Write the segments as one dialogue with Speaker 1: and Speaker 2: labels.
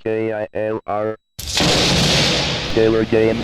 Speaker 1: KILR Killer Game.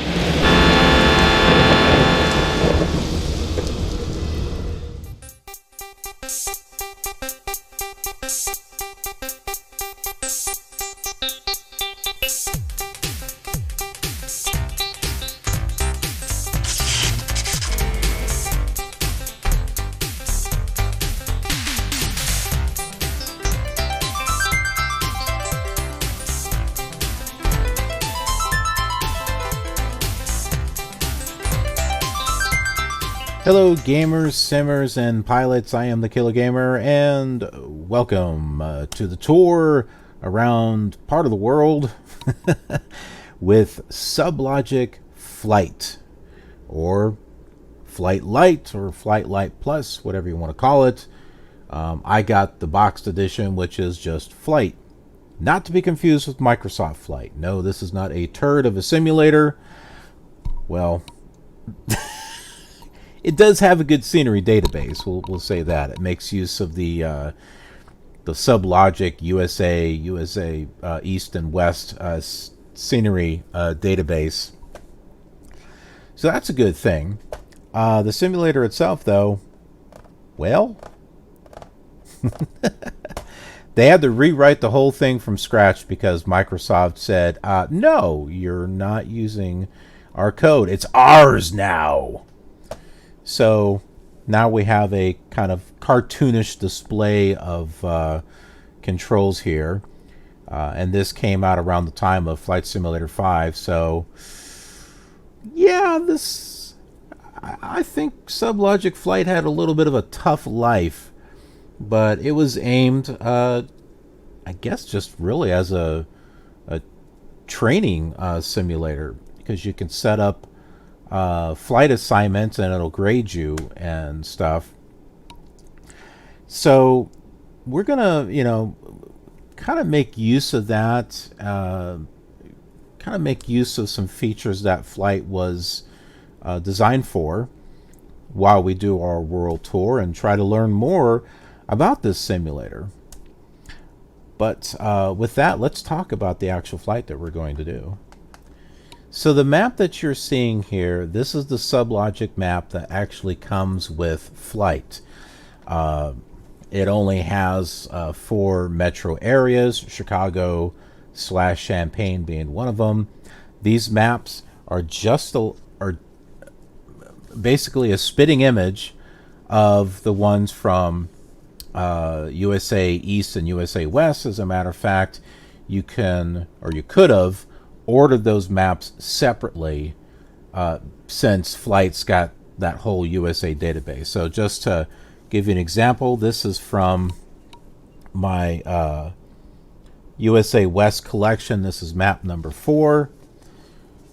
Speaker 2: Hello gamers, simmers, and pilots, I am the Killer Gamer, and welcome to the tour around part of the world with SubLogic Flight, or Flight Lite, or Flight Lite Plus, whatever you want to call it. I got the boxed edition, which is just Flight. Not to be confused with Microsoft Flight. No, this is not a turd of a simulator. Well... It does have a good scenery database. We'll say that. It makes use of the SubLogic USA East and West scenery database. So that's a good thing. The simulator itself, though, well, they had to rewrite the whole thing from scratch because Microsoft said, no, you're not using our code. It's ours now. So now we have a kind of cartoonish display of controls here. And this came out around the time of Flight Simulator 5. So, yeah, I think SubLogic Flight had a little bit of a tough life. But it was aimed, I guess, just really as a training simulator. Because you can set up flight assignments and it'll grade you and stuff. So we're gonna, kind of make use of that, kind of make use of some features that Flight was designed for while we do our world tour and try to learn more about this simulator. But with that, let's talk about the actual flight that we're going to do. So the map that you're seeing here, this is the SubLogic map that actually comes with Flight. It only has 4 metro areas, Chicago / Champaign being one of them. These maps are are basically a spitting image of the ones from USA East and USA West. As a matter of fact, you can, or you could have, ordered those maps separately since Flight's got that whole USA database. So just to give you an example, this is from my USA West collection. This is map number 4.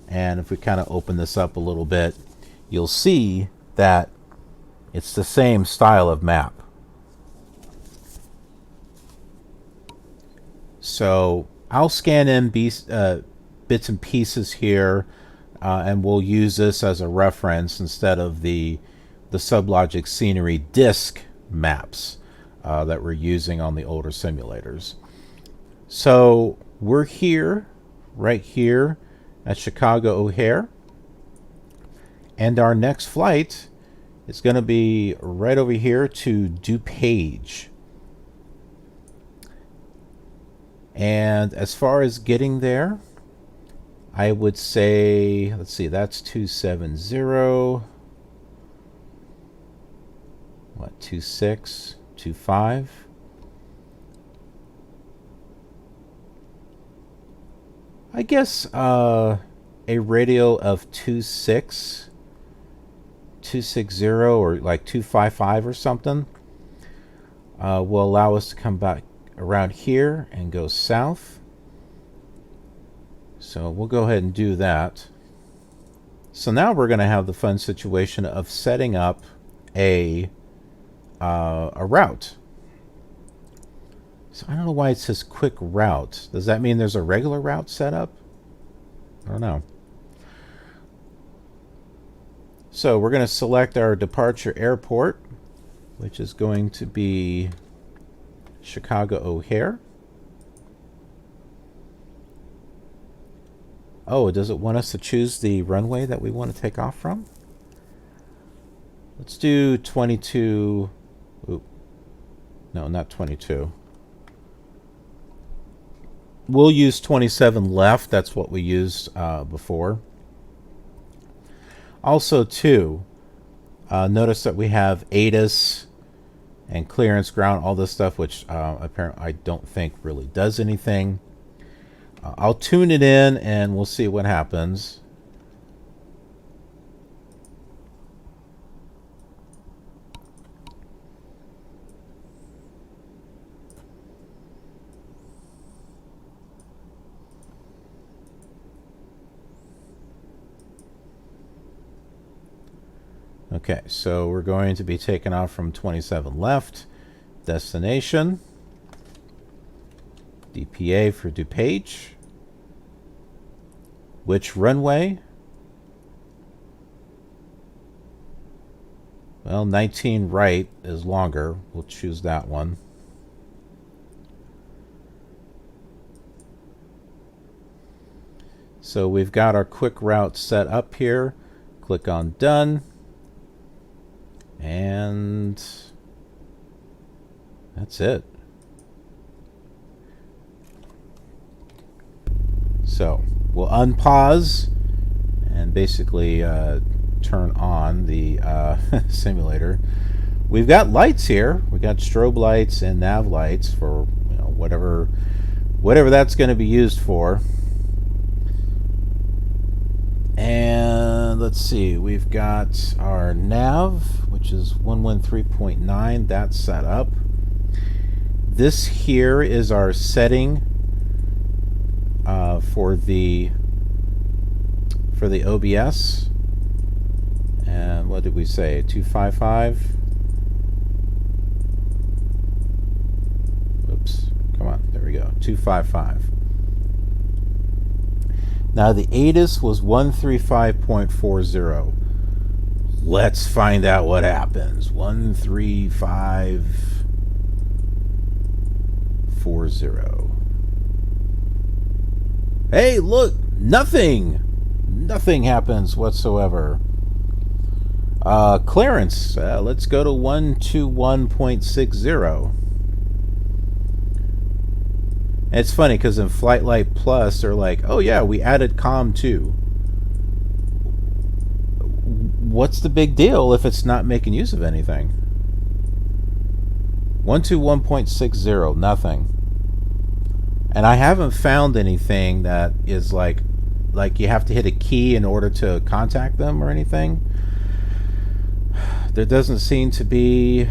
Speaker 2: And if we kind of open this up a little bit, you'll see that it's the same style of map. So I'll scan in bits and pieces here, and we'll use this as a reference instead of the SubLogic scenery disk maps that we're using on the older simulators. So we're here, right here at Chicago O'Hare, and our next flight is going to be right over here to DuPage. And as far as getting there, I would say, let's see, that's 270. What, 26, 25? I guess a radial of 260 or like 255 or something will allow us to come back around here and go south. So we'll go ahead and do that. So now we're going to have the fun situation of setting up a route. So I don't know why it says quick route. Does that mean there's a regular route set up? I don't know. So we're going to select our departure airport, which is going to be Chicago O'Hare. Oh, does it want us to choose the runway that we want to take off from? Let's do 22. Oop. No, not 22. We'll use 27 left. That's what we used before. Also, too, notice that we have ATIS and clearance, ground, all this stuff, which apparently I don't think really does anything. I'll tune it in and we'll see what happens. Okay, so we're going to be taking off from 27 left. Destination. DPA for DuPage. Which runway? Well, 19 right is longer. We'll choose that one. So we've got our quick route set up here. Click on Done. And that's it. So we'll unpause and basically turn on the simulator. We've got lights here. We've got strobe lights and nav lights for whatever that's going to be used for. And let's see, we've got our nav, which is 113.9. That's set up. This here is our setting for the OBS. And what did we say? 255. Oops, come on, there we go. 255. Now the ATIS was 135.40. Let's find out what happens. 135.40. Hey, look, nothing. Nothing happens whatsoever. Clearance. Let's go to 121.60. And it's funny because in Flightlight Plus, they're like, oh yeah, we added COM2. What's the big deal if it's not making use of anything? 121.60, nothing. And I haven't found anything that is like you have to hit a key in order to contact them or anything. There doesn't seem to be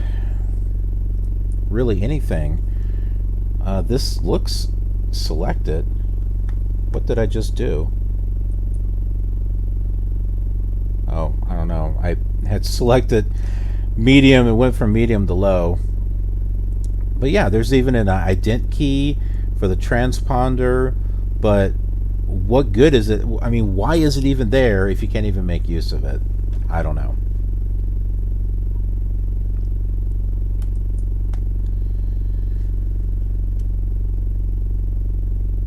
Speaker 2: really anything. This looks selected. What did I just do? Oh, I don't know. I had selected medium and went from medium to low. But yeah, there's even an ident key for the transponder. But what good is it? I mean, why is it even there if you can't even make use of it? I don't know.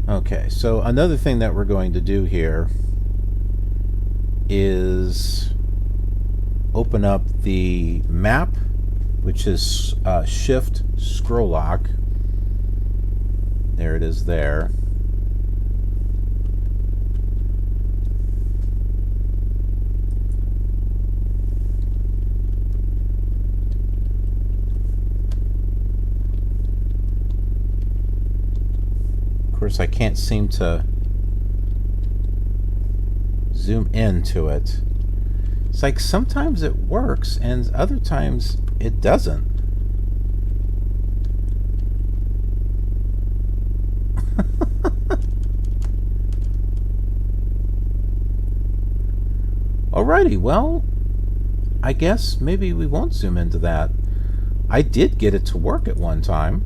Speaker 2: Okay, so another thing that we're going to do here is open up the map, which is Shift Scroll Lock. There it is there. Of course, I can't seem to zoom into it. It's like sometimes it works and other times it doesn't. Alrighty, well, I guess maybe we won't zoom into that. I did get it to work at one time.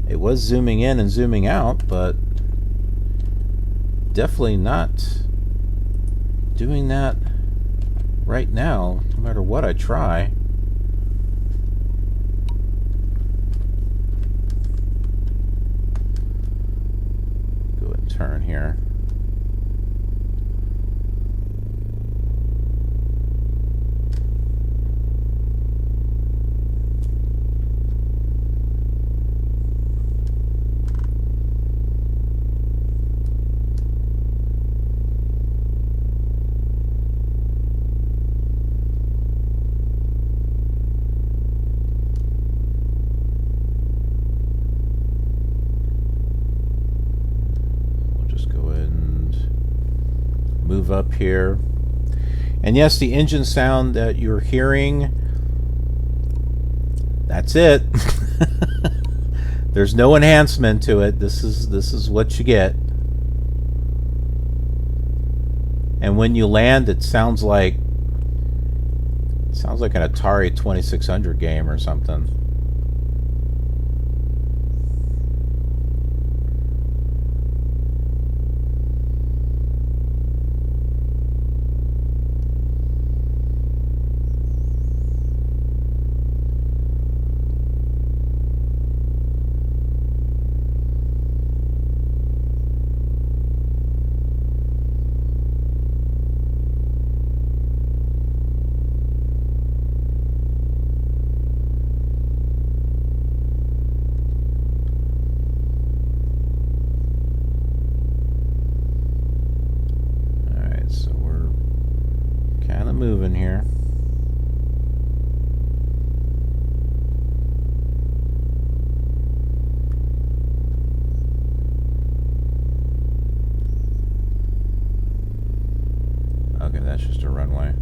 Speaker 2: It was zooming in and zooming out, but definitely not doing that right now, no matter what I try. Go ahead and turn here. move up here. And yes, the engine sound that you're hearing, that's it. There's no enhancement to it. This is what you get. And when you land, it sounds like an Atari 2600 game or something. Moving here. Okay, that's just a runway.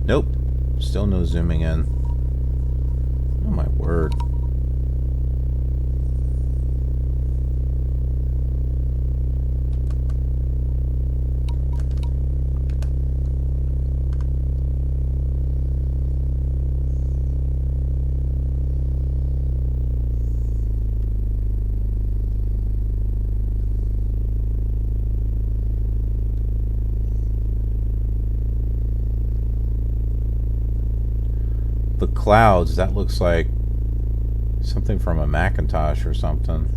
Speaker 2: Nope, still no zooming in. Oh my word. The clouds, that looks like something from a Macintosh or something.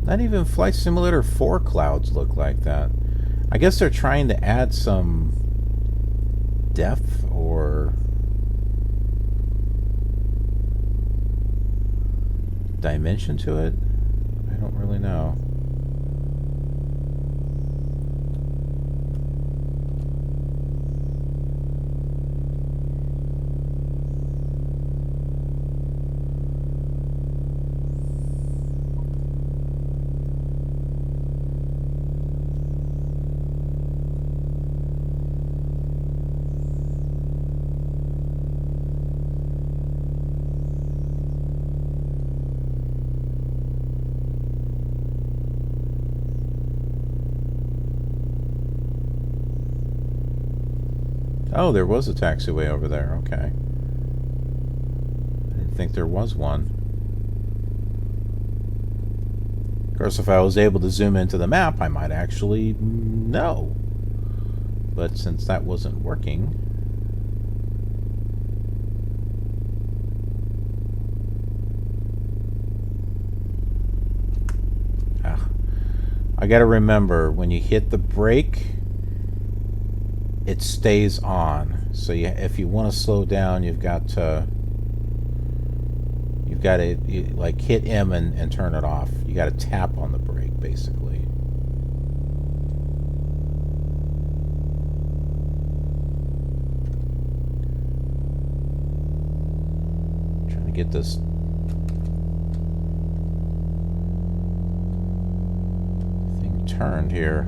Speaker 2: Not even Flight Simulator 4 clouds look like that. I guess they're trying to add some depth or dimension to it. I don't really know. Oh, there was a taxiway over there. Okay. I didn't think there was one. Of course, if I was able to zoom into the map, I might actually know. But since that wasn't working... I gotta remember, when you hit the brake, it stays on. So if you want to slow down, you've got to like hit M and turn it off. You got to tap on the brake, basically. Trying to get this thing turned here.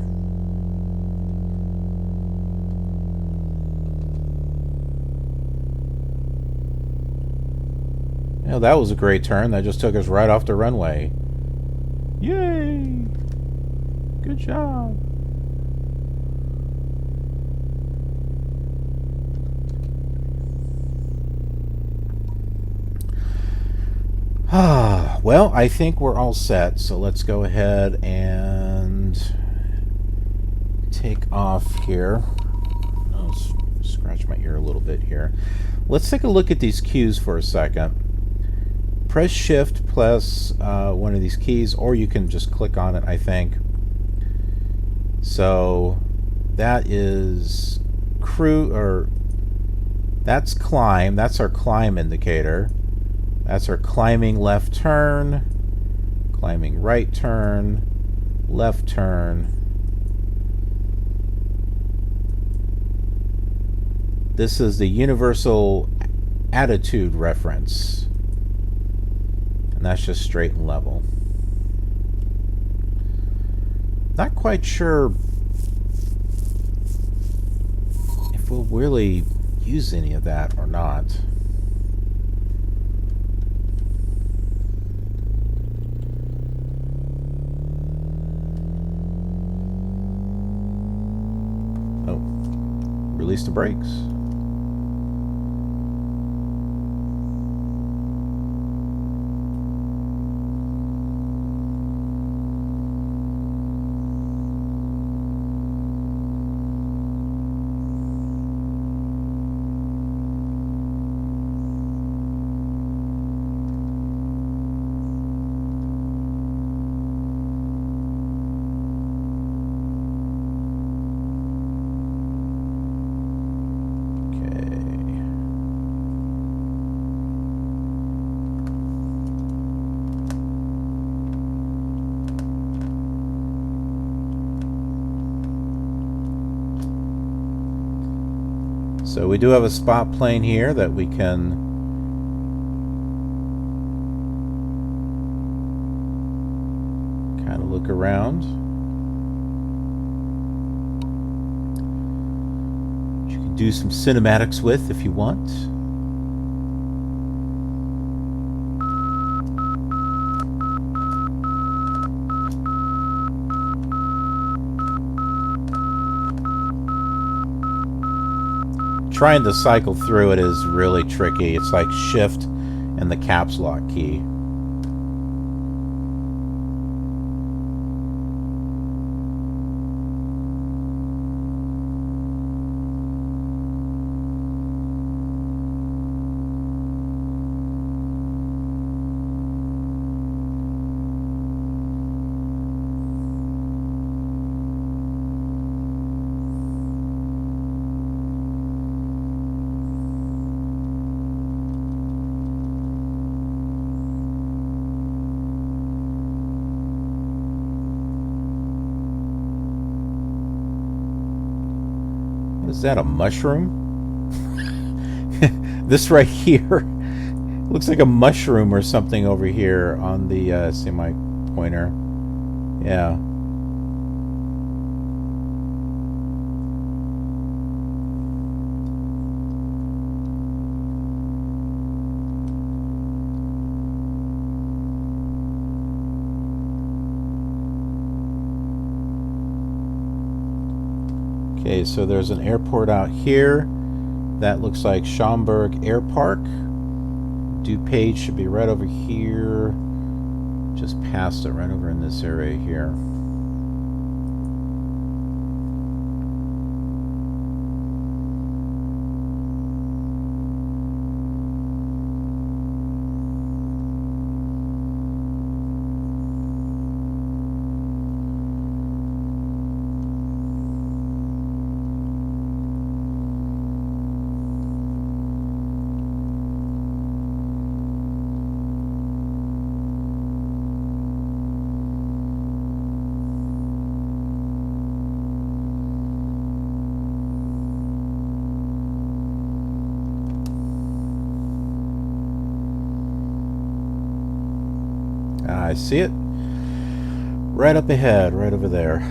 Speaker 2: You know, that was a great turn. That just took us right off the runway. Yay! Good job. Well, I think we're all set. So let's go ahead and take off here. I'll scratch my ear a little bit here. Let's take a look at these cues for a second. Press Shift plus one of these keys, or you can just click on it, I think. So that is that's climb. That's our climb indicator. That's our climbing left turn, climbing right turn, left turn, This is the universal attitude reference. And that's just straight and level. Not quite sure if we'll really use any of that or not. Oh, release the brakes. So we do have a spot plane here that we can kind of look around. You can do some cinematics with if you want. Trying to cycle through it is really tricky. It's like shift and the caps lock key. Is that a mushroom? This right here looks like a mushroom or something over here on the semi-pointer. Yeah. Okay, so there's an airport out here. That looks like Schaumburg Air Park. DuPage should be right over here. Just past it, right over in this area here. I see it. Right up ahead, right over there.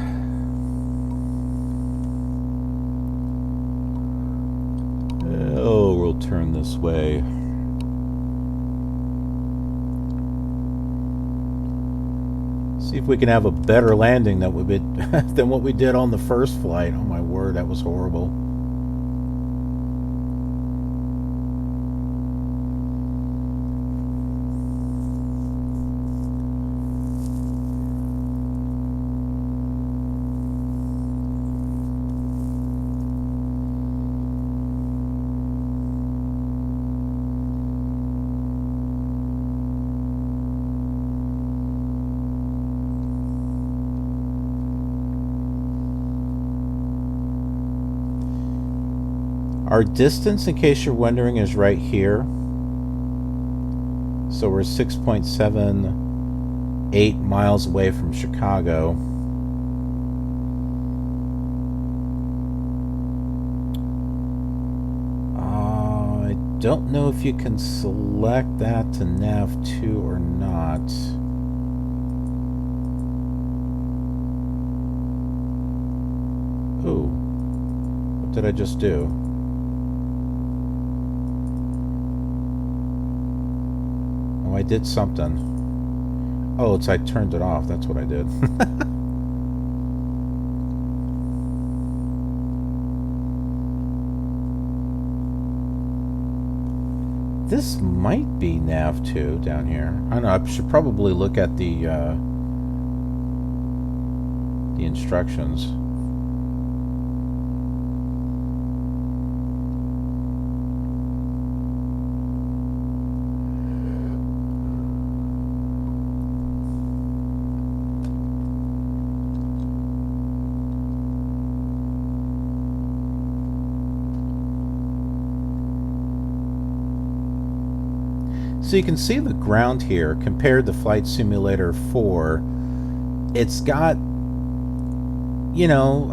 Speaker 2: Oh, we'll turn this way. See if we can have a better landing than what we did on the first flight. Oh my word, that was horrible. Our distance, in case you're wondering, is right here. So we're 6.78 miles away from Chicago. don't know if you can select that to nav2 or not. Ooh, what did I just do? Oh, I did something. Oh, it's I turned it off. That's what I did. This might be nav2 down here. I don't know. I should probably look at the instructions. So you can see the ground here compared to Flight Simulator 4. It's got, you know,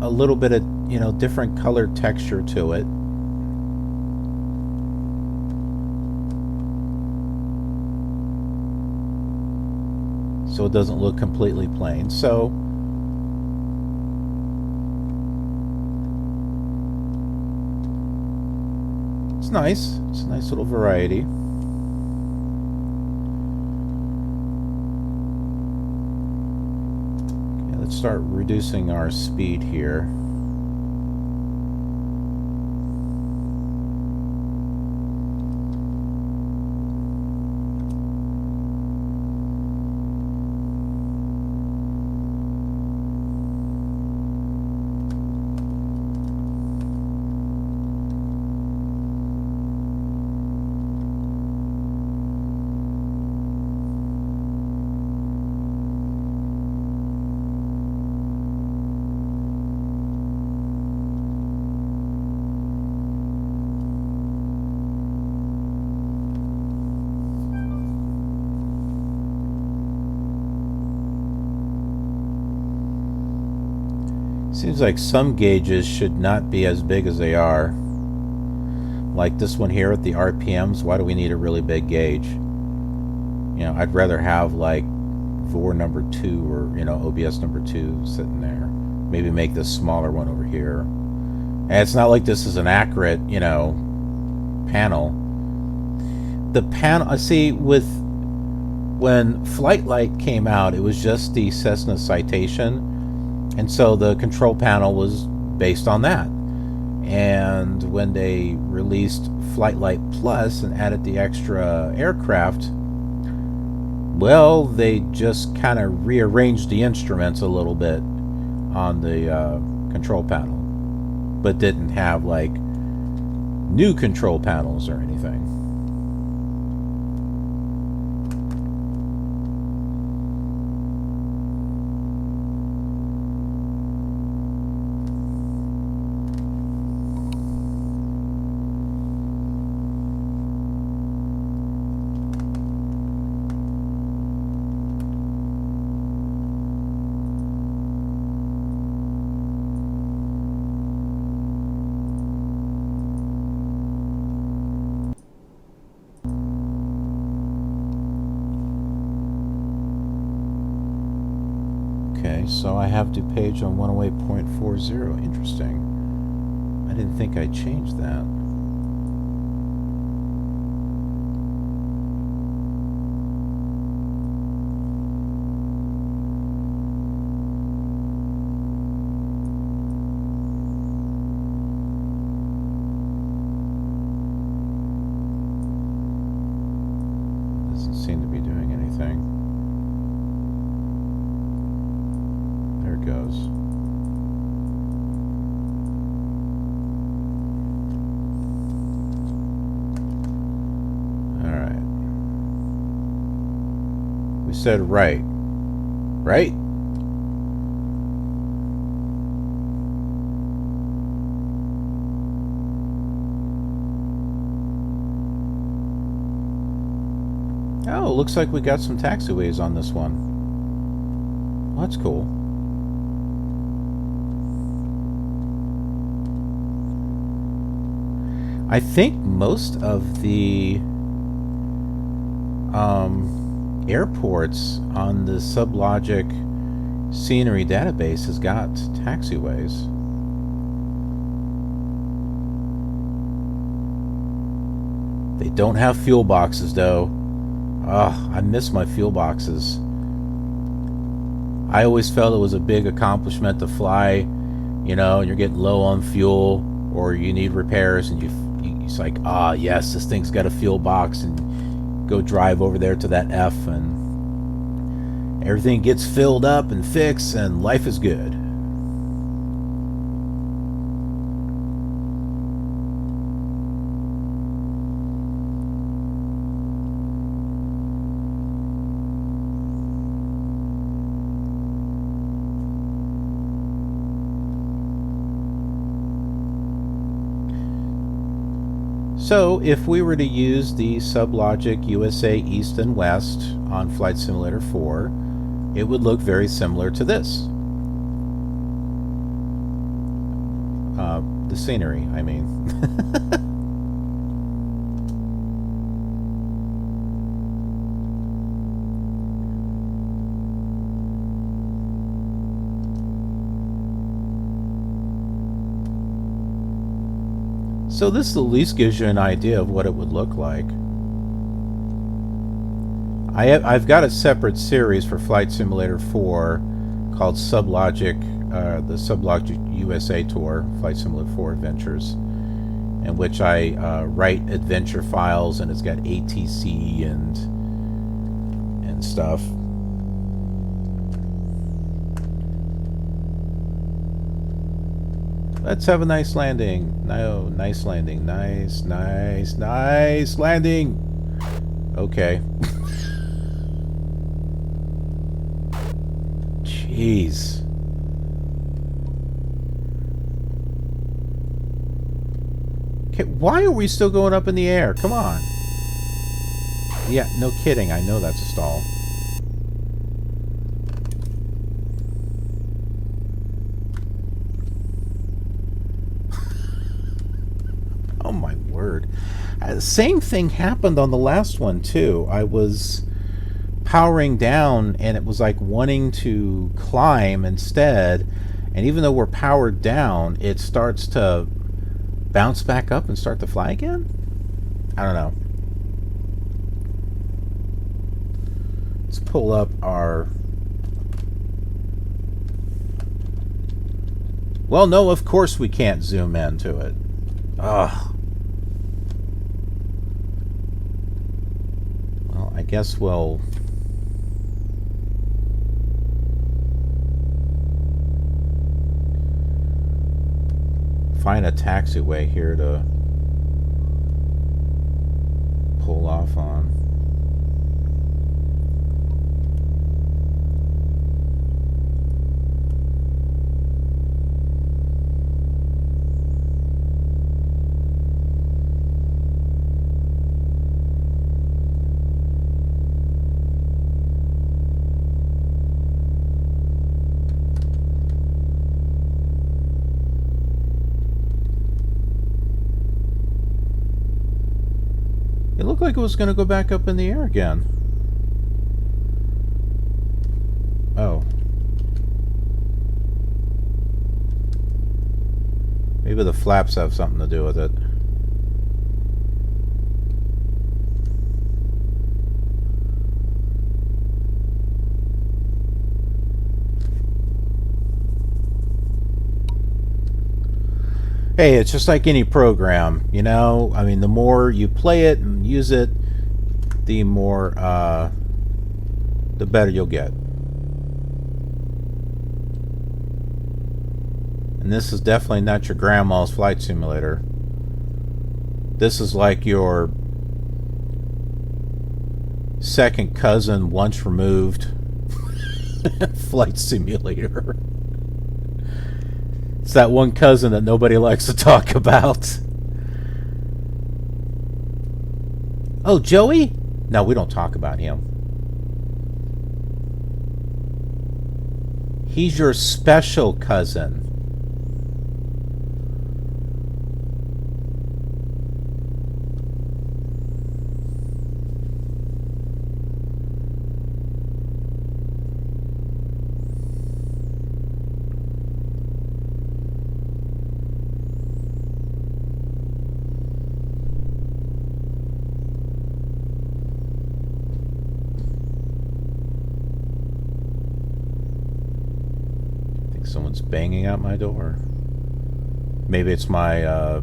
Speaker 2: a little bit of, you know, different color texture to it. So it doesn't look completely plain. So it's nice. It's a nice little variety. Let's start reducing our speed here. Seems like some gauges should not be as big as they are. Like this one here at the RPMs, why do we need a really big gauge? You know, I'd rather have like VOR number 2 or, you know, OBS number 2 sitting there. Maybe make this smaller one over here. And it's not like this is an accurate, you know, panel. The panel, I see with when Flightlight came out, it was just the Cessna Citation. And so the control panel was based on that. And when they released Flightlight Plus and added the extra aircraft, well, they just kind of rearranged the instruments a little bit on the control panel, but didn't have like new control panels or anything. So I have DuPage on 108.40. Interesting. I didn't think I changed that. Doesn't seem to be doing anything. Goes. All right. We said right. Right? Oh, looks like we got some taxiways on this one. Well, that's cool. I think most of the airports on the SubLogic scenery database has got taxiways. They don't have fuel boxes though. Ugh, I miss my fuel boxes. I always felt it was a big accomplishment to fly, you know, and you're getting low on fuel or you need repairs and it's like, ah, yes, this thing's got a fuel box, and go drive over there to that F and everything gets filled up and fixed and life is good. So if we were to use the SubLogic USA East and West on Flight Simulator 4, it would look very similar to this. The scenery, I mean. So this at least gives you an idea of what it would look like. I've got a separate series for Flight Simulator 4 called SubLogic, the SubLogic USA Tour, Flight Simulator 4 Adventures, in which I write adventure files, and it's got ATC and stuff. Let's have a nice landing. No, nice landing. Nice, nice, nice landing. Okay. Jeez. Okay, why are we still going up in the air? Come on. Yeah, no kidding. I know that's a stall. Oh my word. Same thing happened on the last one too. I was powering down and it was like wanting to climb instead, and even though we're powered down, it starts to bounce back up and start to fly again? I don't know. Let's pull up our... Well, no, of course we can't zoom into it. Ugh. Well, I guess we'll... find a taxiway here to pull off on. It looked like it was going to go back up in the air again. Oh. Maybe the flaps have something to do with it. Hey, it's just like any program, you know? I mean, the more you play it and use it, the more, the better you'll get. And this is definitely not your grandma's flight simulator. This is like your second cousin once removed flight simulator. It's that one cousin that nobody likes to talk about. Oh, Joey? No, we don't talk about him. He's your special cousin. like someone's banging at my door. Maybe it's my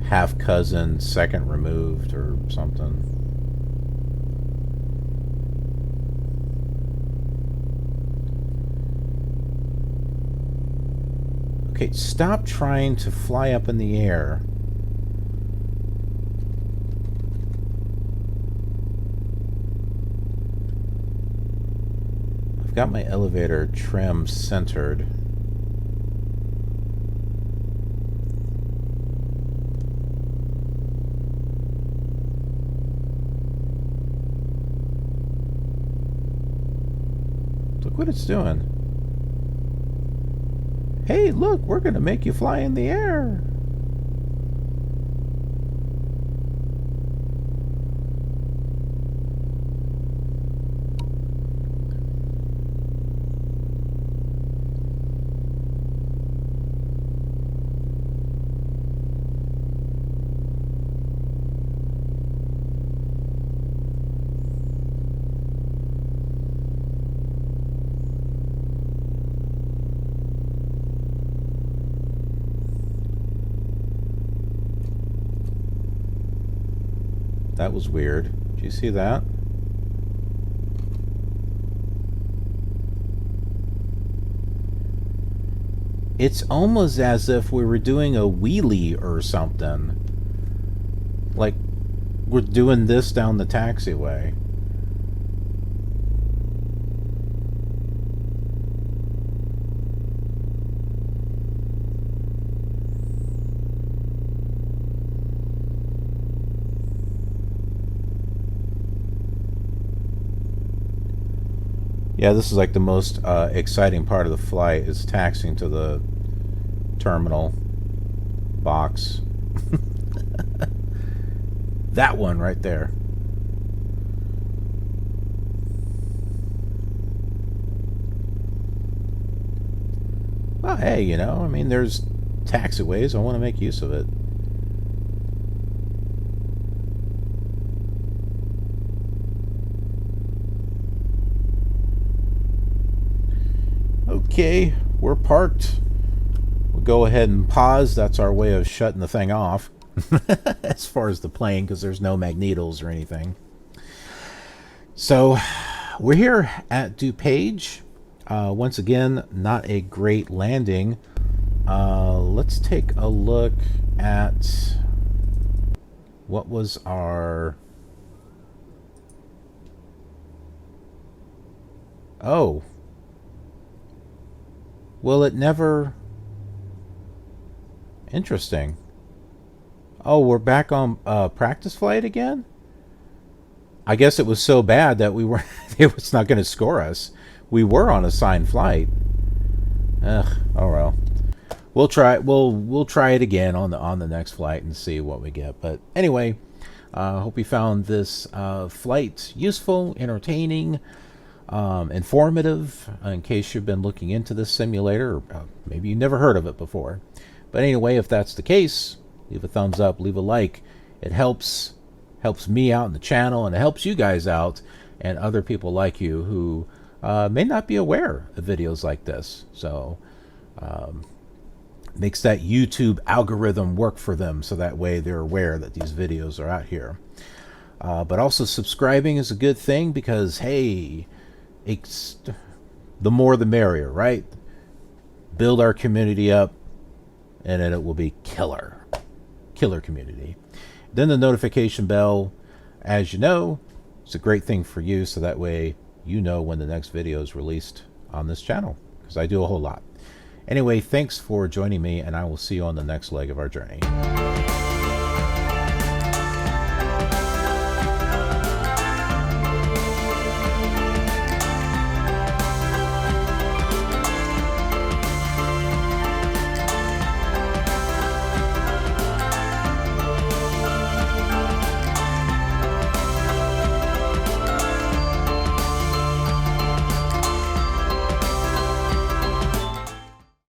Speaker 2: half cousin, second removed, or something. Okay, stop trying to fly up in the air. I've got my elevator trim centered. Look what it's doing. Hey, look, we're going to make you fly in the air. That was weird. Did you see that? It's almost as if we were doing a wheelie or something. Like we're doing this down the taxiway. Yeah, this is like the most exciting part of the flight, is taxiing to the terminal box. That one right there. Well, hey, you know, I mean, there's taxiways. I want to make use of it. Okay, we're parked. We'll go ahead and pause. That's our way of shutting the thing off. As far as the plane, because there's no magnetos or anything. So, we're here at DuPage. Once again, not a great landing. Let's take a look at what was our... Oh. Well, it never... Interesting. Oh, we're back on practice flight again? I guess it was so bad that we were it was not going to score us. We were on assigned flight. Ugh, oh well. We'll try it again on the next flight and see what we get. But anyway, hope you found this flight useful, entertaining, informative, in case you've been looking into this simulator, or maybe you never heard of it before. But anyway, if that's the case, leave a thumbs up, leave a like. It helps me out in the channel, and it helps you guys out and other people like you who may not be aware of videos like this. So makes that YouTube algorithm work for them, so that way they're aware that these videos are out here. But also subscribing is a good thing, because hey, it's the more the merrier, right? Build our community up, and then it will be killer community. Then the notification bell, as you know, it's a great thing for you, so that way you know when the next video is released on this channel, because I do a whole lot. Anyway, thanks for joining me, and I will see you on the next leg of our journey.